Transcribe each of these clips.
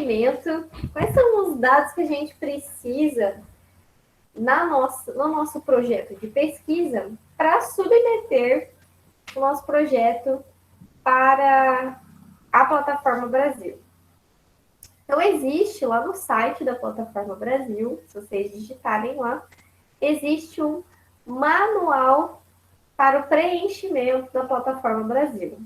preenchimento, quais são os dados que a gente precisa no nosso projeto de pesquisa para submeter o nosso projeto para a Plataforma Brasil. Então, existe lá no site da Plataforma Brasil, se vocês digitarem lá, existe um manual para o preenchimento da Plataforma Brasil.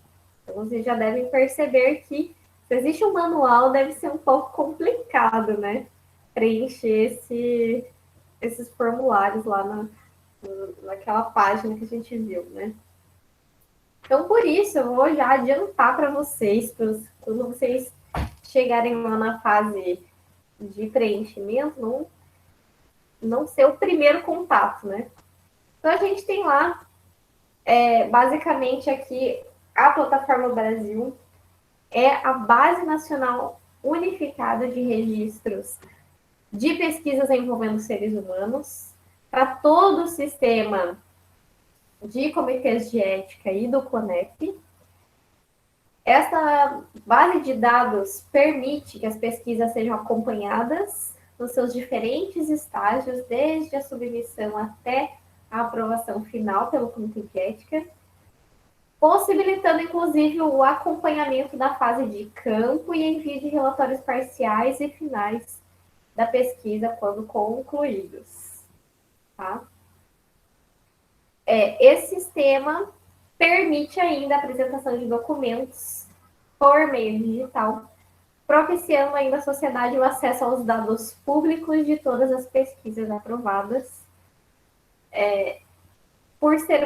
Então, vocês já devem perceber que se existe um manual, deve ser um pouco complicado, né? Preencher esses formulários lá naquela página que a gente viu, né? Então, por isso, eu vou já adiantar para vocês, quando vocês chegarem lá na fase de preenchimento, não ser o primeiro contato, né? Então, a gente tem lá, basicamente aqui, a Plataforma Brasil é a Base Nacional Unificada de Registros de Pesquisas envolvendo seres humanos para todo o sistema de comitês de ética e do CONEP. Essa base de dados permite que as pesquisas sejam acompanhadas nos seus diferentes estágios, desde a submissão até a aprovação final pelo Comitê de Ética, possibilitando, inclusive, o acompanhamento da fase de campo e envio de relatórios parciais e finais da pesquisa quando concluídos. Tá? Esse sistema permite ainda a apresentação de documentos por meio digital, propiciando ainda à sociedade o acesso aos dados públicos de todas as pesquisas aprovadas. Por ser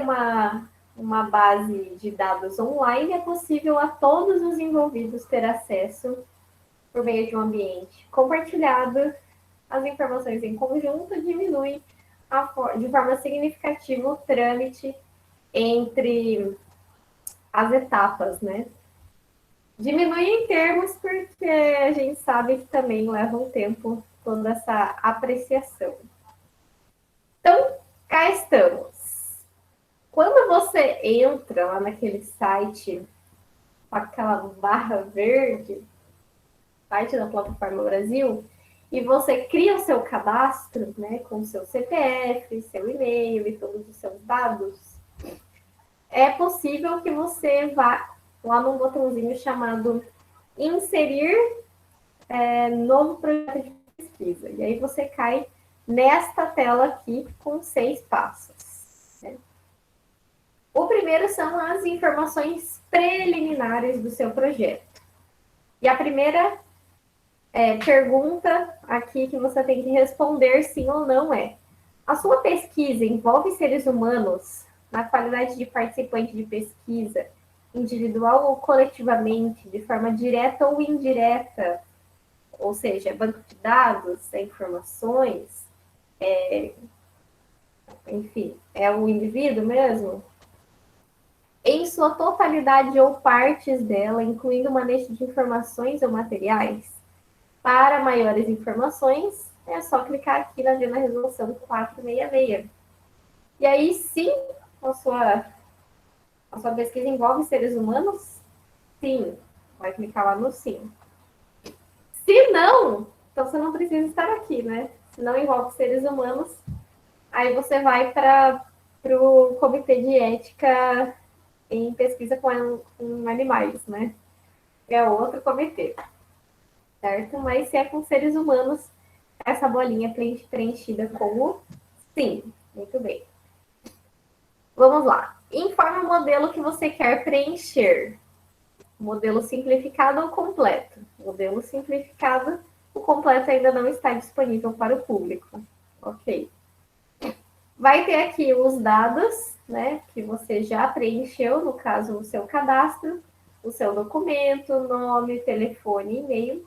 uma base de dados online, é possível a todos os envolvidos ter acesso por meio de um ambiente compartilhado. As informações em conjunto diminuem de forma significativa o trâmite entre as etapas, né? Diminui em termos porque a gente sabe que também leva um tempo toda essa apreciação. Então, cá estamos. Quando você entra lá naquele site, com aquela barra verde, site da Plataforma Brasil, e você cria o seu cadastro, né, com seu CPF, seu e-mail e todos os seus dados, é possível que você vá lá num botãozinho chamado Inserir novo projeto de pesquisa. E aí você cai nesta tela aqui com 6 passos. Né? O primeiro são as informações preliminares do seu projeto. E a primeira pergunta aqui que você tem que responder sim ou não é: a sua pesquisa envolve seres humanos na qualidade de participante de pesquisa, individual ou coletivamente, de forma direta ou indireta? Ou seja, é banco de dados, é informações, enfim, é o indivíduo mesmo? Em sua totalidade ou partes dela, incluindo manejo de informações ou materiais? Para maiores informações, é só clicar aqui na resolução 466. E aí, sim, a sua pesquisa envolve seres humanos? Sim, vai clicar lá no sim. Se não, então você não precisa estar aqui, né? Se não envolve seres humanos, aí você vai para o Comitê de Ética em Pesquisa com Animais, né? É outro comitê, certo? Mas se é com seres humanos, essa bolinha preenchida com o sim. Muito bem. Vamos lá. Informe o modelo que você quer preencher. Modelo simplificado ou completo? Modelo simplificado, o completo ainda não está disponível para o público. Ok. Vai ter aqui os dados, né, que você já preencheu, no caso, o seu cadastro, o seu documento, nome, telefone, e-mail.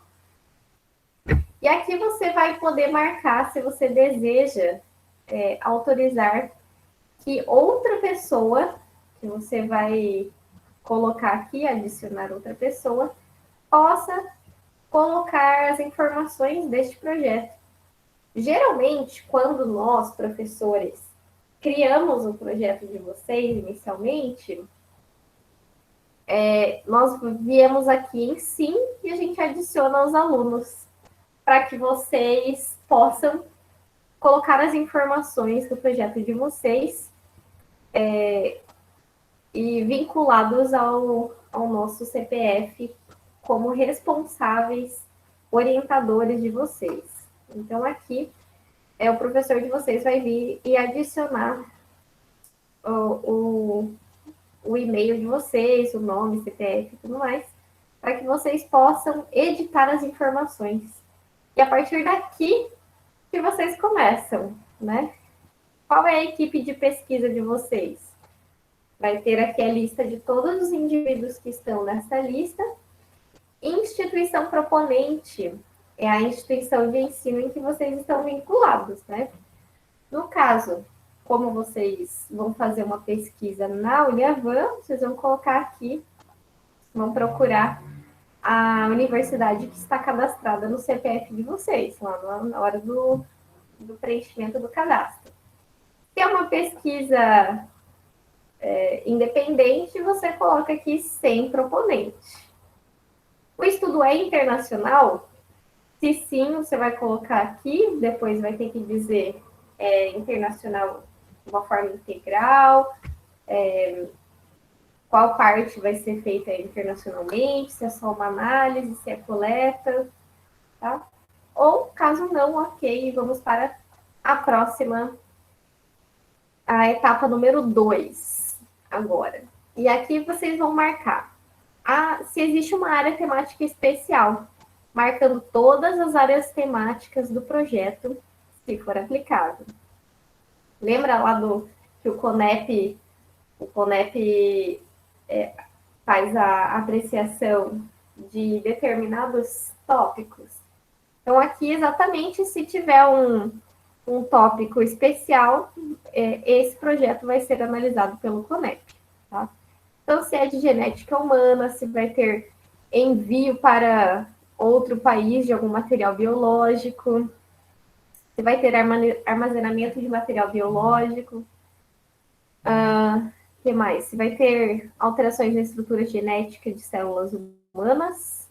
E aqui você vai poder marcar se você deseja autorizar que outra pessoa, que você vai colocar aqui, adicionar outra pessoa, possa colocar as informações deste projeto. Geralmente, quando nós, professores, criamos o projeto de vocês inicialmente, nós viemos aqui em sim e a gente adiciona os alunos para que vocês possam colocar as informações do projeto de vocês e vinculados ao nosso CPF como responsáveis orientadores de vocês. Então, aqui, o professor de vocês vai vir e adicionar o e-mail de vocês, o nome, CPF e tudo mais, para que vocês possam editar as informações. E a partir daqui que vocês começam, né? Qual é a equipe de pesquisa de vocês? Vai ter aqui a lista de todos os indivíduos que estão nessa lista. Instituição proponente é a instituição de ensino em que vocês estão vinculados, né? No caso, como vocês vão fazer uma pesquisa na Uniavan, vocês vão colocar aqui, vão procurar a universidade que está cadastrada no CPF de vocês, lá na hora do preenchimento do cadastro. Se é uma pesquisa independente, você coloca aqui sem proponente. O estudo é internacional? Se sim, você vai colocar aqui, depois vai ter que dizer internacional de uma forma integral, qual parte vai ser feita internacionalmente, se é só uma análise, se é coleta, tá? Ou, caso não, ok, vamos para a próxima, a etapa número 2, agora. E aqui vocês vão marcar se existe uma área temática especial, marcando todas as áreas temáticas do projeto, se for aplicado. Lembra lá que o CONEP faz a apreciação de determinados tópicos? Então, aqui, exatamente, se tiver um tópico especial, esse projeto vai ser analisado pelo CONEP, tá? Então, se é de genética humana, se vai ter envio para outro país de algum material biológico, se vai ter armazenamento de material biológico, que mais? Se vai ter alterações na estrutura genética de células humanas,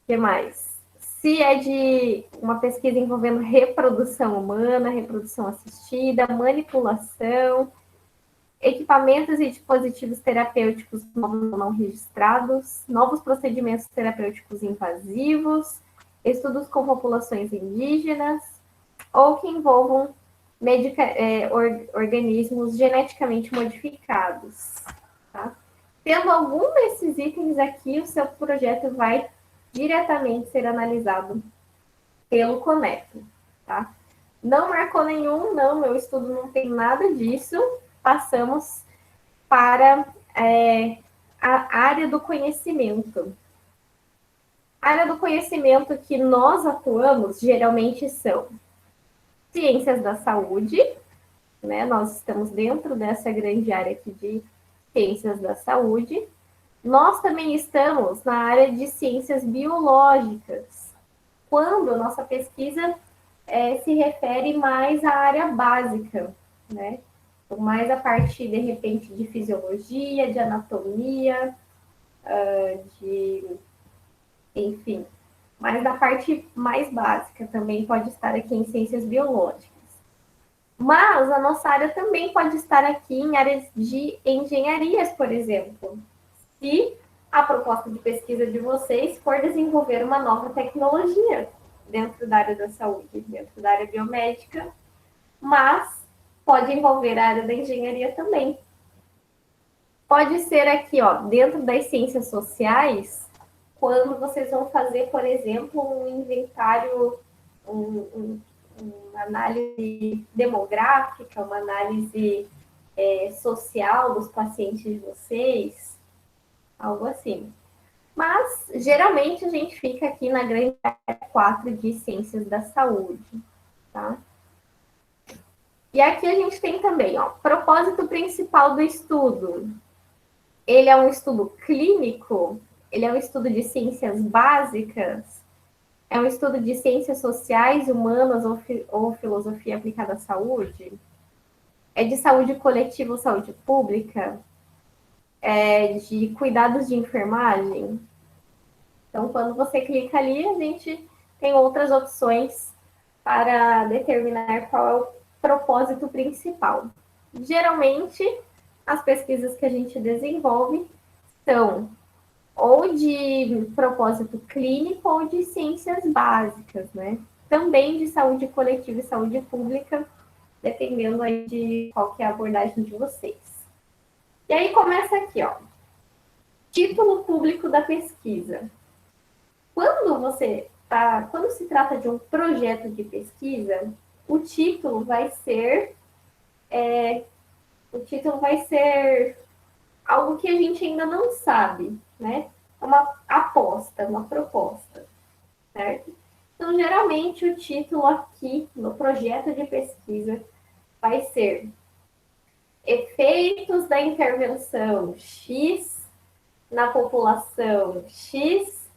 que mais? Se é de uma pesquisa envolvendo reprodução humana, reprodução assistida, manipulação, equipamentos e dispositivos terapêuticos novos ou não registrados, novos procedimentos terapêuticos invasivos, estudos com populações indígenas, ou que envolvam organismos geneticamente modificados. Tá? Tendo algum desses itens aqui, o seu projeto vai diretamente ser analisado pelo CONEP. Tá? Não marcou nenhum, não, meu estudo não tem nada disso. Passamos para a área do conhecimento. A área do conhecimento que nós atuamos geralmente são ciências da saúde, né? Nós estamos dentro dessa grande área aqui de ciências da saúde. Nós também estamos na área de ciências biológicas, quando a nossa pesquisa se refere mais à área básica, né? Mais a parte, de repente, de fisiologia, de anatomia, enfim, mas da parte mais básica também pode estar aqui em ciências biológicas. Mas a nossa área também pode estar aqui em áreas de engenharias, por exemplo. Se a proposta de pesquisa de vocês for desenvolver uma nova tecnologia dentro da área da saúde, dentro da área biomédica, mas pode envolver a área da engenharia também. Pode ser aqui, ó, dentro das ciências sociais, quando vocês vão fazer, por exemplo, um inventário, uma análise demográfica, uma análise social dos pacientes de vocês, algo assim. Mas, geralmente, a gente fica aqui na grande área 4 de ciências da saúde, tá? E aqui a gente tem também, ó, propósito principal do estudo. Ele é um estudo clínico? Ele é um estudo de ciências básicas? É um estudo de ciências sociais, humanas ou filosofia aplicada à saúde? É de saúde coletiva ou saúde pública? de cuidados de enfermagem. Então, quando você clica ali, a gente tem outras opções para determinar qual é o propósito principal. Geralmente, as pesquisas que a gente desenvolve são ou de propósito clínico ou de ciências básicas, né? Também de saúde coletiva e saúde pública, dependendo aí de qual que é a abordagem de vocês. E aí começa aqui, ó. Título público da pesquisa. Quando se trata de um projeto de pesquisa, o título vai ser algo que a gente ainda não sabe, né? Uma aposta, uma proposta, certo? Então, geralmente, o título aqui no projeto de pesquisa vai ser Efeitos da intervenção X na população X,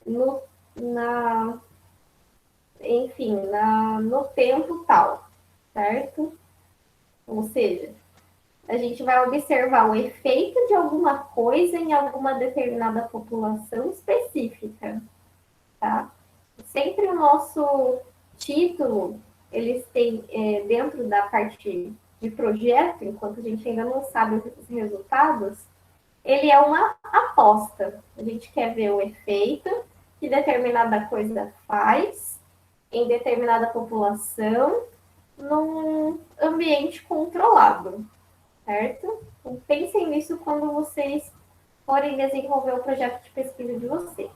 no, na, enfim, no tempo tal, certo? Ou seja, a gente vai observar o efeito de alguma coisa em alguma determinada população específica, tá? Sempre o nosso título, eles têm, dentro da parte de projeto, enquanto a gente ainda não sabe os resultados, ele é uma aposta. A gente quer ver o efeito que determinada coisa faz em determinada população num ambiente controlado, certo? Então, pensem nisso quando vocês forem desenvolver o projeto de pesquisa de vocês.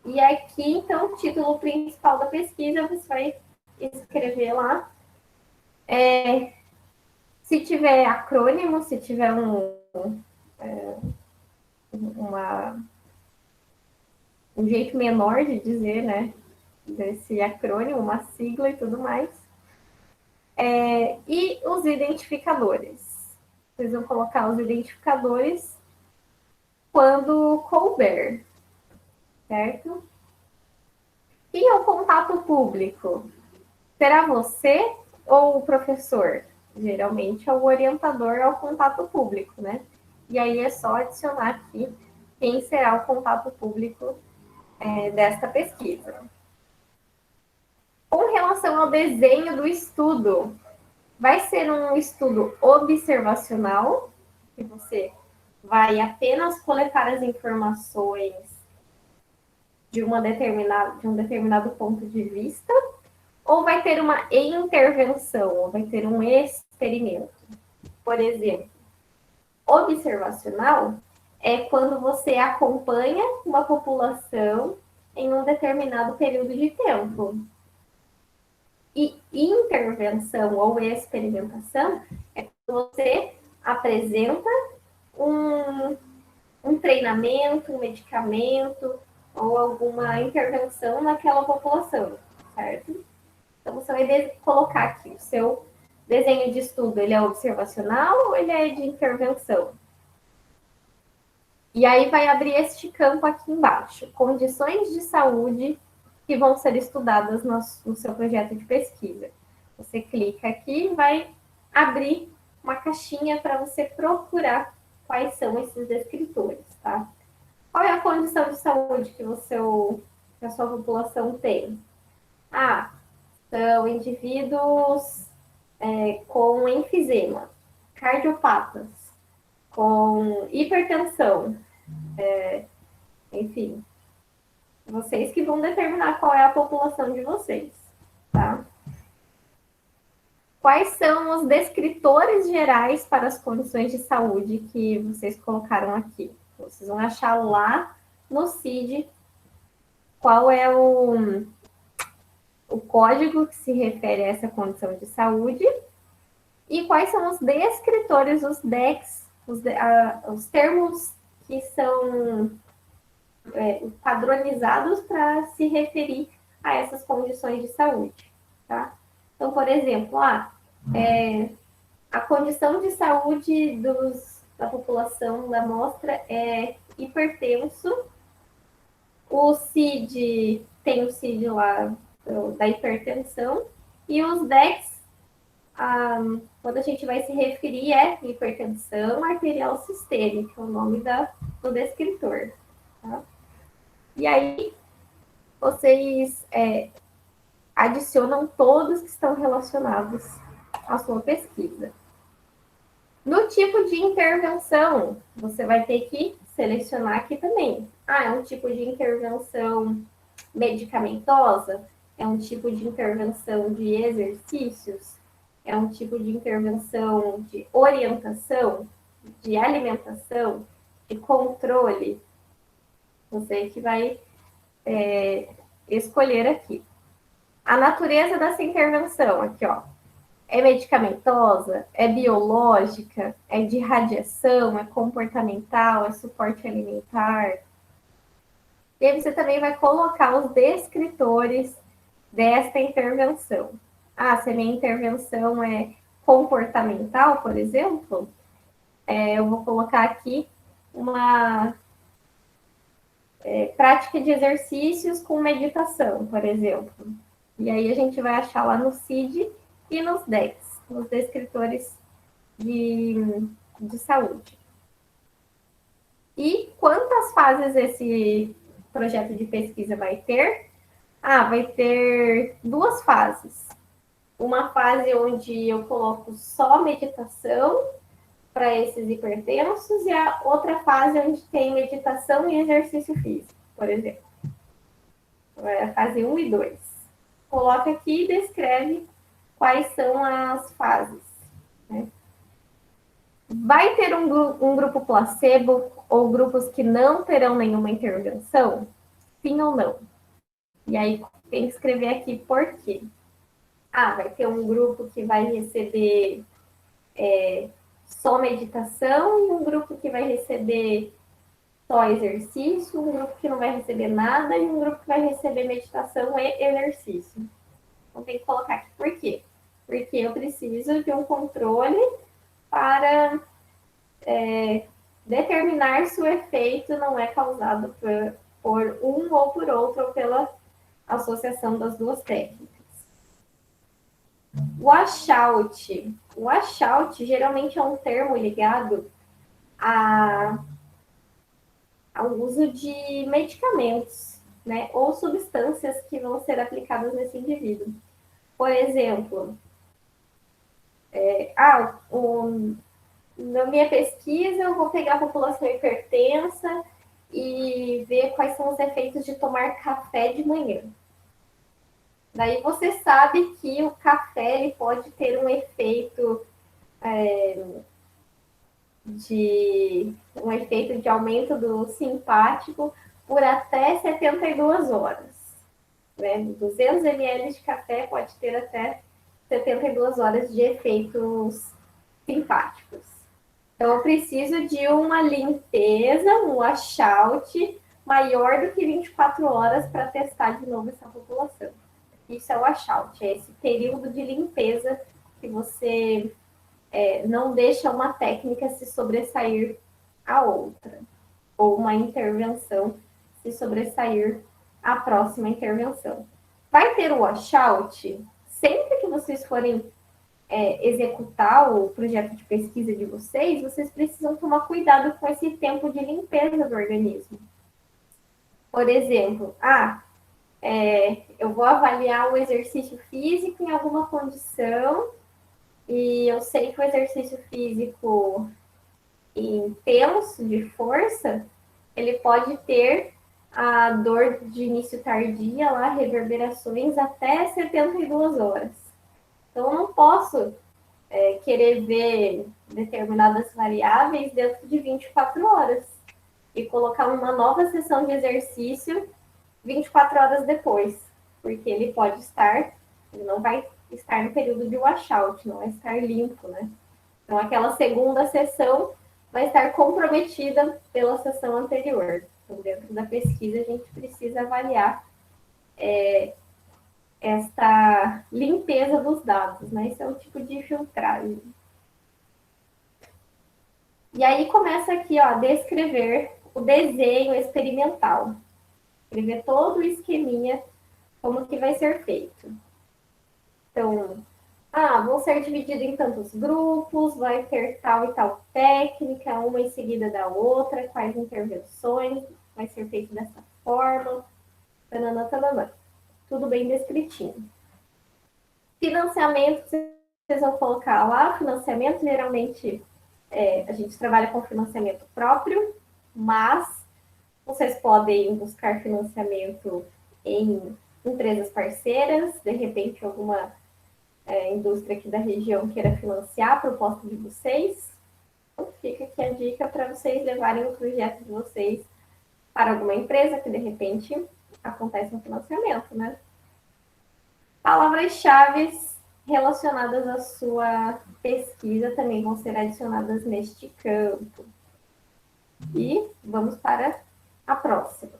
E aqui, então, o título principal da pesquisa, você vai escrever lá. Se tiver acrônimo, se tiver um jeito menor de dizer, né? Desse acrônimo, uma sigla e tudo mais. E os identificadores. Vocês vão colocar os identificadores quando couber, certo? Quem é o contato público? Será você ou o professor? Geralmente é o orientador ao contato público, né? E aí é só adicionar aqui quem será o contato público desta pesquisa. Com relação ao desenho do estudo, vai ser um estudo observacional, que você vai apenas coletar as informações de um determinado ponto de vista, ou vai ter uma intervenção, ou vai ter um experimento. Por exemplo, observacional é quando você acompanha uma população em um determinado período de tempo. E intervenção ou experimentação é quando você apresenta um treinamento, um medicamento ou alguma intervenção naquela população, certo? Então, você vai colocar aqui o seu desenho de estudo, ele é observacional ou ele é de intervenção? E aí vai abrir este campo aqui embaixo, condições de saúde que vão ser estudadas no seu projeto de pesquisa. Você clica aqui e vai abrir uma caixinha para você procurar quais são esses descritores, tá? Qual é a condição de saúde que a sua população tem? Ah, são indivíduos com enfisema, cardiopatas, com hipertensão, enfim. Vocês que vão determinar qual é a população de vocês, tá? Quais são os descritores gerais para as condições de saúde que vocês colocaram aqui? Vocês vão achar lá no CID qual é o código que se refere a essa condição de saúde e quais são os descritores, os DECs, os termos que são padronizados para se referir a essas condições de saúde, tá? Então, por exemplo, a condição de saúde da população da amostra é hipertenso, o CID tem o CID lá da hipertensão, e os DECs, quando a gente vai se referir é hipertensão arterial sistêmica, é o nome do descritor. Tá? E aí, vocês adicionam todos que estão relacionados à sua pesquisa. No tipo de intervenção, você vai ter que selecionar aqui também. É um tipo de intervenção medicamentosa? É um tipo de intervenção de exercícios? É um tipo de intervenção de orientação, de alimentação, de controle? Você que vai escolher aqui. A natureza dessa intervenção, aqui, ó. É medicamentosa? É biológica? É de radiação? É comportamental? É suporte alimentar? E aí você também vai colocar os descritores desta intervenção. Se a minha intervenção é comportamental, por exemplo, eu vou colocar aqui uma prática de exercícios com meditação, por exemplo. E aí a gente vai achar lá no CID e nos DECs, nos descritores de saúde. E quantas fases esse projeto de pesquisa vai ter? Vai ter 2 fases. Uma fase onde eu coloco só meditação para esses hipertensos e a outra fase onde tem meditação e exercício físico, por exemplo. É a fase 1 e 2. Coloca aqui e descreve quais são as fases. Né? Vai ter um grupo placebo ou grupos que não terão nenhuma intervenção? Sim ou não? E aí tem que escrever aqui por quê. Vai ter um grupo que vai receber só meditação e um grupo que vai receber só exercício, um grupo que não vai receber nada e um grupo que vai receber meditação e exercício. Então tem que colocar aqui por quê. Porque eu preciso de um controle para determinar se o efeito não é causado por um ou por outro, ou pela associação das duas técnicas. Washout. Washout geralmente é um termo ligado ao uso de medicamentos, né? Ou substâncias que vão ser aplicadas nesse indivíduo. Por exemplo, na minha pesquisa, eu vou pegar a população hipertensa e ver quais são os efeitos de tomar café de manhã. Daí você sabe que o café ele pode ter um efeito de aumento do simpático por até 72 horas. Né? 200 ml de café pode ter até 72 horas de efeitos simpáticos. Então, eu preciso de uma limpeza, um washout maior do que 24 horas para testar de novo essa população. Isso é o washout, é esse período de limpeza que você não deixa uma técnica se sobressair à outra, ou uma intervenção se sobressair à próxima intervenção. Vai ter o washout sempre que vocês forem executar o projeto de pesquisa de vocês, vocês precisam tomar cuidado com esse tempo de limpeza do organismo. Por exemplo, eu vou avaliar o exercício físico em alguma condição e eu sei que o exercício físico intenso, de força, ele pode ter a dor de início tardia, lá, reverberações até 72 horas. Então, eu não posso querer ver determinadas variáveis dentro de 24 horas e colocar uma nova sessão de exercício 24 horas depois, porque ele não vai estar no período de washout, não vai estar limpo, né? Então, aquela segunda sessão vai estar comprometida pela sessão anterior. Então, dentro da pesquisa, a gente precisa avaliar esta limpeza dos dados, né? Esse é um tipo de filtragem. E aí começa aqui, ó, a descrever o desenho experimental. Escrever todo o esqueminha, como que vai ser feito. Então, Vão ser divididos em tantos grupos, vai ter tal e tal técnica, uma em seguida da outra, quais intervenções, vai ser feito dessa forma, tananã, tananã. Tudo bem descritinho. Financiamento, vocês vão colocar lá, financiamento, geralmente a gente trabalha com financiamento próprio, mas vocês podem buscar financiamento em empresas parceiras, de repente alguma indústria aqui da região queira financiar a proposta de vocês. Então, fica aqui a dica para vocês levarem o projeto de vocês para alguma empresa que, de repente, acontece um financiamento, né? Palavras-chave relacionadas à sua pesquisa também vão ser adicionadas neste campo. E vamos para a próxima.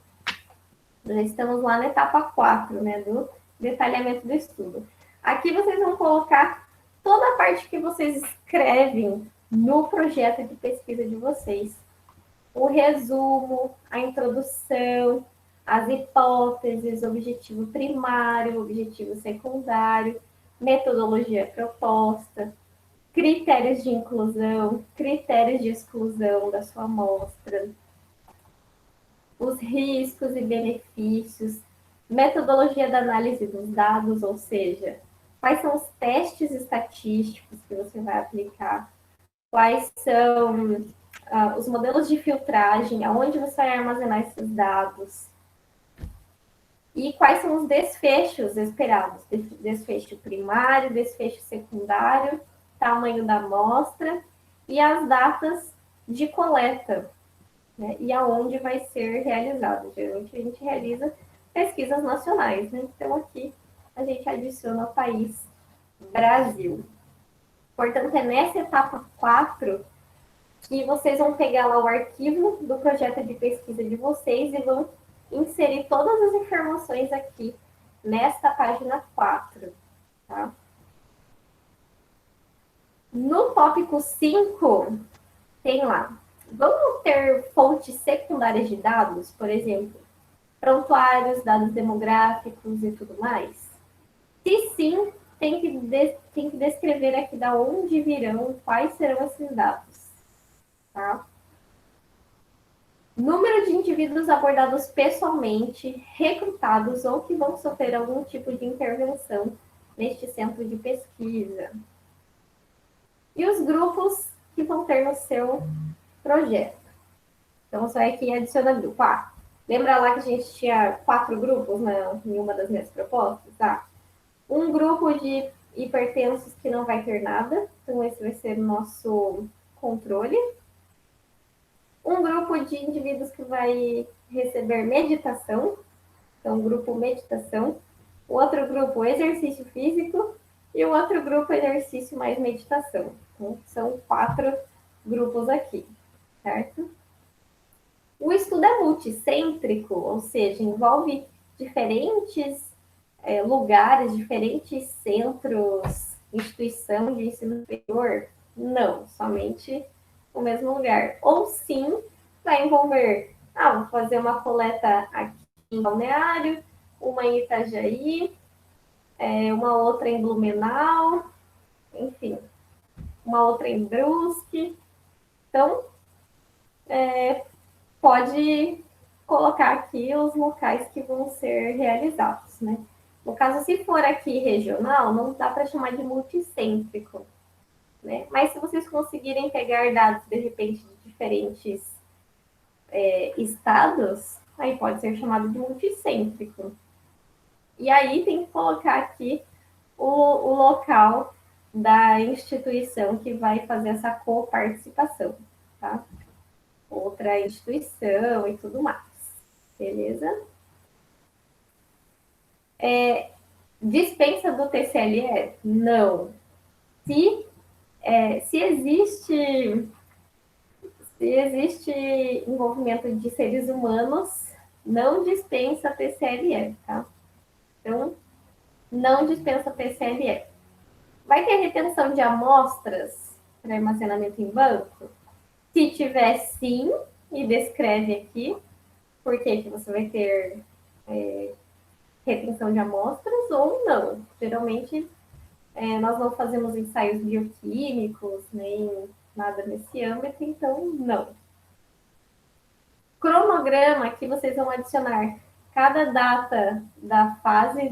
Já estamos lá na etapa 4, né, do detalhamento do estudo. Aqui vocês vão colocar toda a parte que vocês escrevem no projeto de pesquisa de vocês. O resumo, a introdução, as hipóteses, objetivo primário, objetivo secundário, metodologia proposta, critérios de inclusão, critérios de exclusão da sua amostra, os riscos e benefícios, metodologia da análise dos dados, ou seja, quais são os testes estatísticos que você vai aplicar, quais são os modelos de filtragem, aonde você vai armazenar esses dados, e quais são os desfechos esperados, desfecho primário, desfecho secundário, tamanho da amostra e as datas de coleta, né, e aonde vai ser realizado. Geralmente a gente realiza pesquisas nacionais, né? Então aqui a gente adiciona o país Brasil. Portanto, é nessa etapa 4 que vocês vão pegar lá o arquivo do projeto de pesquisa de vocês e vão inserir todas as informações aqui nesta página 4. Tá? No tópico 5, tem lá, vamos ter fontes secundárias de dados, por exemplo, prontuários, dados demográficos e tudo mais? Se sim, tem que descrever aqui da onde virão, quais serão esses dados. Tá? Número de indivíduos abordados pessoalmente, recrutados ou que vão sofrer algum tipo de intervenção neste centro de pesquisa. E os grupos que vão ter no seu projeto. Então, você vai aqui e adiciona grupo. Lembra lá que a gente tinha 4 grupos, né, em uma das minhas propostas? Um grupo de hipertensos que não vai ter nada. Então, esse vai ser o nosso controle. Um grupo de indivíduos que vai receber meditação. Então, grupo meditação. O outro grupo, exercício físico. E o outro grupo, exercício mais meditação. Então, são 4 grupos aqui, certo? O estudo é multicêntrico, ou seja, envolve diferentes lugares, diferentes centros, instituição de ensino superior? Não, somente o mesmo lugar. Ou sim, vai envolver, vou fazer uma coleta aqui em Balneário, uma em Itajaí, uma outra em Blumenau, enfim, uma outra em Brusque. Então, pode colocar aqui os locais que vão ser realizados, né? No caso, se for aqui regional, não dá para chamar de multicêntrico, né? Mas se vocês conseguirem pegar dados, de repente, de diferentes estados, aí pode ser chamado de multicêntrico. E aí tem que colocar aqui o local da instituição que vai fazer essa coparticipação, tá? Outra instituição e tudo mais. Beleza? Dispensa do TCLE? Não. Se existe envolvimento de seres humanos, não dispensa TCLE, tá? Então, não dispensa TCLE. Vai ter retenção de amostras para armazenamento em banco? Se tiver, sim, e descreve aqui por que você vai ter retenção de amostras ou não. Geralmente, nós não fazemos ensaios bioquímicos, nem nada nesse âmbito, então não. Cronograma, que vocês vão adicionar cada data da fase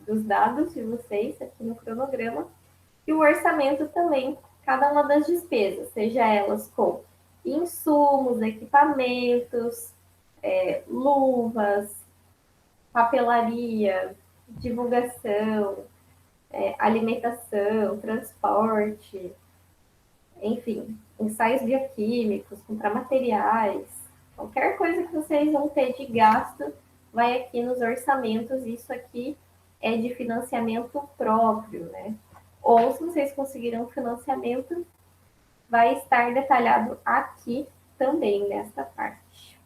dos dados de vocês aqui no cronograma, e o orçamento também, cada uma das despesas, seja elas com insumos, equipamentos, luvas, papelaria, divulgação, alimentação, transporte, enfim, ensaios bioquímicos, comprar materiais, qualquer coisa que vocês vão ter de gasto vai aqui nos orçamentos. Isso aqui é de financiamento próprio, né? Ou se vocês conseguiram financiamento, vai estar detalhado aqui também nesta parte.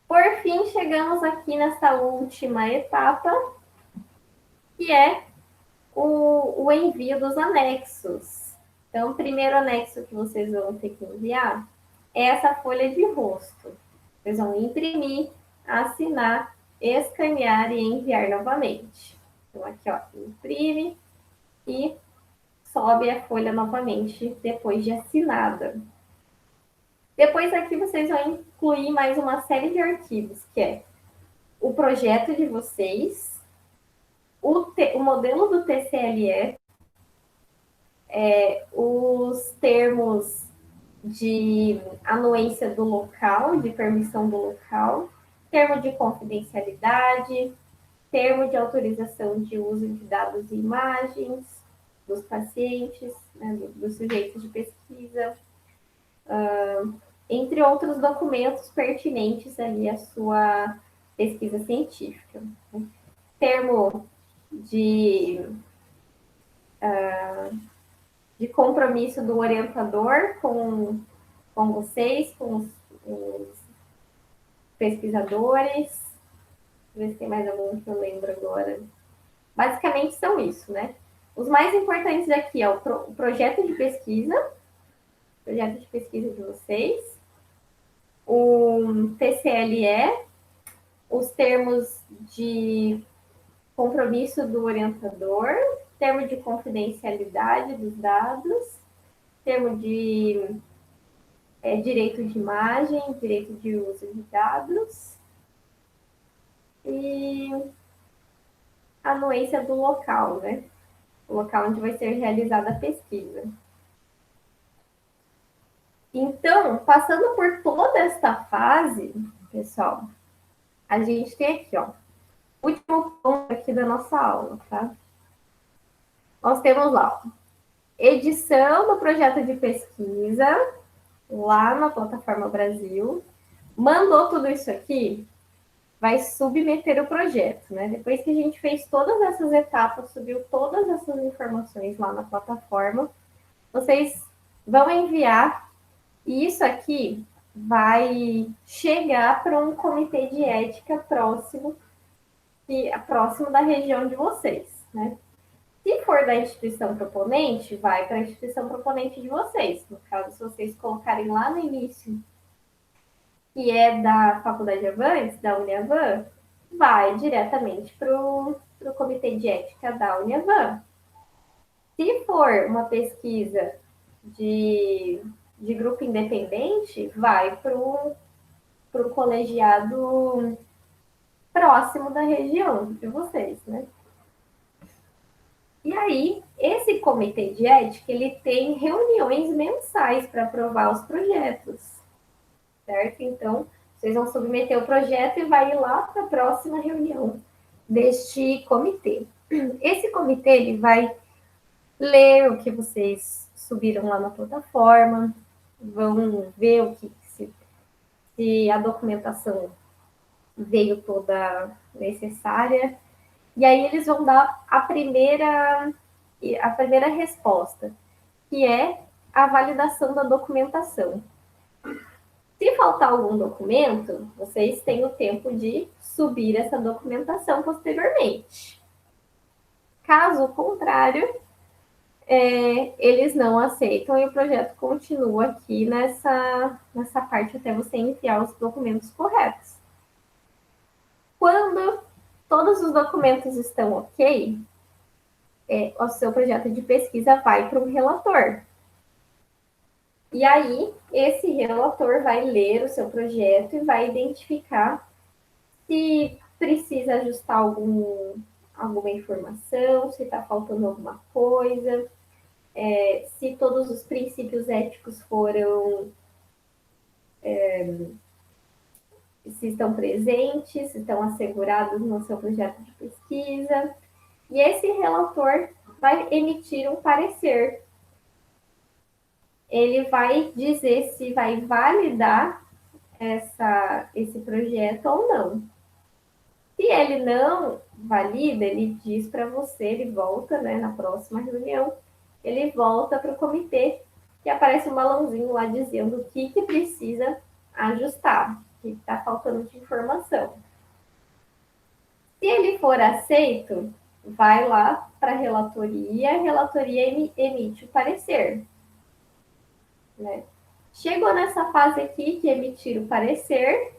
Por fim, chegamos aqui nessa última etapa, que é o envio dos anexos. Então, o primeiro anexo que vocês vão ter que enviar é essa folha de rosto. Vocês vão imprimir, assinar, escanear e enviar novamente. Então, aqui, ó, imprime e sobe a folha novamente depois de assinada. Depois aqui vocês vão incluir mais uma série de arquivos, que é o projeto de vocês, o modelo do TCLE, os termos de anuência do local, de permissão do local, termo de confidencialidade, termo de autorização de uso de dados e imagens dos pacientes, né, dos sujeitos de pesquisa, entre outros documentos pertinentes ali à sua pesquisa científica. Termo de compromisso do orientador com vocês, com os pesquisadores. Vou ver se tem mais algum que eu lembro agora. Basicamente são isso, né? Os mais importantes aqui é o projeto de pesquisa de vocês, o TCLE, os termos de compromisso do orientador, termo de confidencialidade dos dados, termo de direito de imagem, direito de uso de dados e anuência do local, né? O local onde vai ser realizada a pesquisa. Então, passando por toda esta fase, pessoal, a gente tem aqui, ó, o último ponto aqui da nossa aula, tá? Nós temos lá, ó, edição do projeto de pesquisa, lá na plataforma Brasil. Mandou tudo isso aqui, vai submeter o projeto, né? Depois que a gente fez todas essas etapas, subiu todas essas informações lá na plataforma, vocês vão enviar, e isso aqui vai chegar para um comitê de ética próximo da região de vocês, né? Se for da instituição proponente, vai para a instituição proponente de vocês. No caso, se vocês colocarem lá no início, que é da Faculdade Avantes, da Uniavan, vai diretamente para o Comitê de Ética da Uniavan. Se for uma pesquisa de grupo independente, vai para o colegiado próximo da região de vocês, né? E aí, esse comitê de ética, ele tem reuniões mensais para aprovar os projetos, certo? Então, vocês vão submeter o projeto e vai ir lá para a próxima reunião deste comitê. Esse comitê, ele vai ler o que vocês subiram lá na plataforma, vão ver o que se a documentação veio toda necessária, e aí eles vão dar a primeira resposta, que é a validação da documentação. Se faltar algum documento, vocês têm o tempo de subir essa documentação posteriormente. Caso contrário, eles não aceitam e o projeto continua aqui nessa parte até você enviar os documentos corretos. Quando todos os documentos estão ok, o seu projeto de pesquisa vai para um relator. E aí, esse relator vai ler o seu projeto e vai identificar se precisa ajustar alguma informação, se está faltando alguma coisa, se todos os princípios éticos se estão presentes, se estão assegurados no seu projeto de pesquisa. E esse relator vai emitir um parecer. Ele vai dizer se vai validar esse projeto ou não. Se ele não valida, ele diz para você, ele volta, né, na próxima reunião, ele volta para o comitê e aparece um balãozinho lá dizendo o que precisa ajustar, o que está faltando de informação. Se ele for aceito, vai lá para a relatoria emite o parecer. Né? Chegou nessa fase aqui de emitir o parecer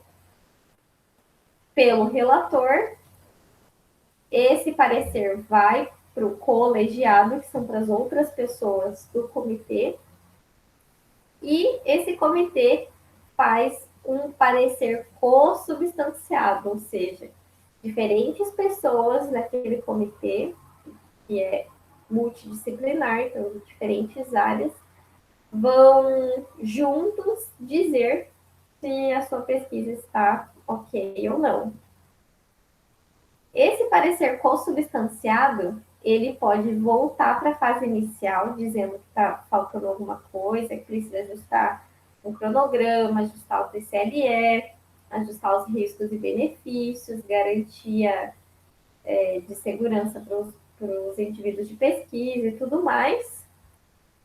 pelo relator, esse parecer vai para o colegiado, que são para as outras pessoas do comitê, e esse comitê faz um parecer consubstanciado, ou seja, diferentes pessoas naquele comitê, que é multidisciplinar, então de diferentes áreas, vão juntos dizer se a sua pesquisa está ok ou não. Esse parecer consubstanciado, ele pode voltar para a fase inicial, dizendo que está faltando alguma coisa, que precisa ajustar um cronograma, ajustar o TCLE, ajustar os riscos e benefícios, garantia de segurança para os indivíduos de pesquisa e tudo mais.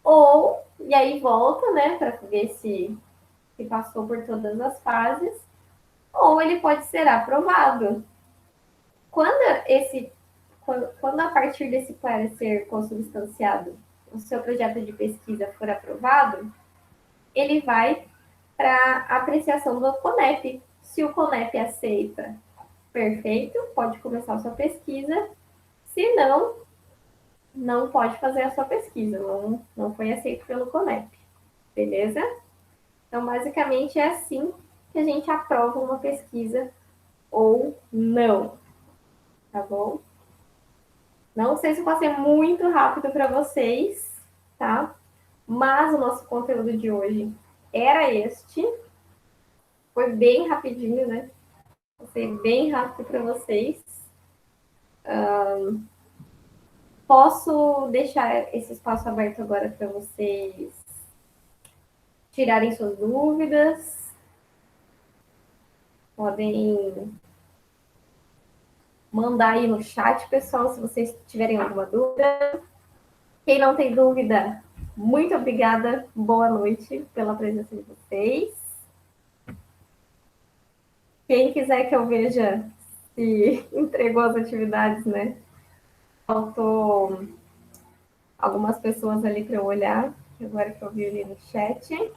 Ou, e aí volta, né, para ver se passou por todas as fases, ou ele pode ser aprovado. Quando a partir desse parecer consubstanciado o seu projeto de pesquisa for aprovado, ele vai para apreciação do CONEP. Se o CONEP aceita, perfeito, pode começar a sua pesquisa. Se não, não pode fazer a sua pesquisa, não foi aceito pelo CONEP. Beleza? Então, basicamente, é assim que a gente aprova uma pesquisa ou não. Tá bom? Não sei se passei muito rápido para vocês, tá? Mas o nosso conteúdo de hoje era este. Foi bem rapidinho, né? Passei bem rápido para vocês. Posso deixar esse espaço aberto agora para vocês tirarem suas dúvidas. Podem mandar aí no chat, pessoal, se vocês tiverem alguma dúvida. Quem não tem dúvida, muito obrigada. Boa noite pela presença de vocês. Quem quiser que eu veja se entregou as atividades, né? Faltou algumas pessoas ali para eu olhar, agora que eu vi ali no chat.